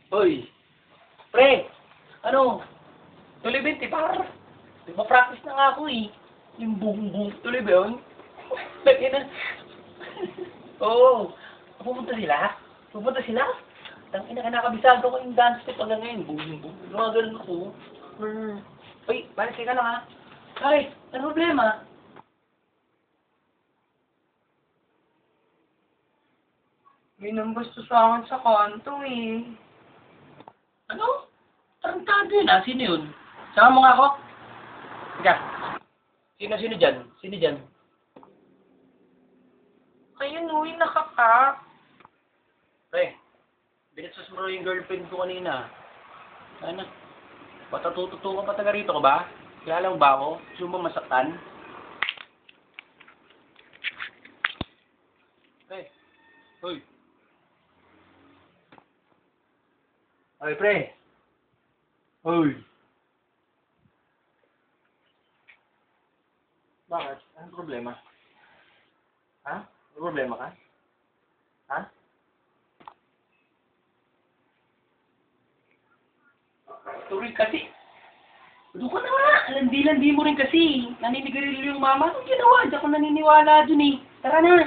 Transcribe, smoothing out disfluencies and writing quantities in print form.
Hoy! Pre! Ano? Tuloy ba yung tipar? Nagpa-practice na nga ako eh. Yung boom-boom. Tuloy ba yun? Lagyan na. Oo. Pupunta sila? Pupunta sila? Tangina ka, nakabisado ko yung dance step hanggang ngayon. Boom-boom. Mga ganun ako. Uy, balik ka lang ha. Bakit? Ano problema? May nambasto sa akin sa kanto eh. Ano? Tarantado yun ah. Sino yun? Sama mo nga ako. Teka. Sino dyan? Sino dyan? Ayun, uy, nakaka. Pre, binitsos mo yung girlfriend ko kanina. Ano? Patatututo ka pa taga rito ka ba? Kilala mo ba ako? Gusto mo ba masaktan? Pre. Hoy. Hoy, pre. Hoy. Bakit? Anong problema? Ha? May problema ka? Ha? Tuloy kasi. Doon ka na nga. Landi mo rin kasi. Naninigarilyo yung mama. Anong ginawa? Diyan ko naniniwala dun eh. Tara na.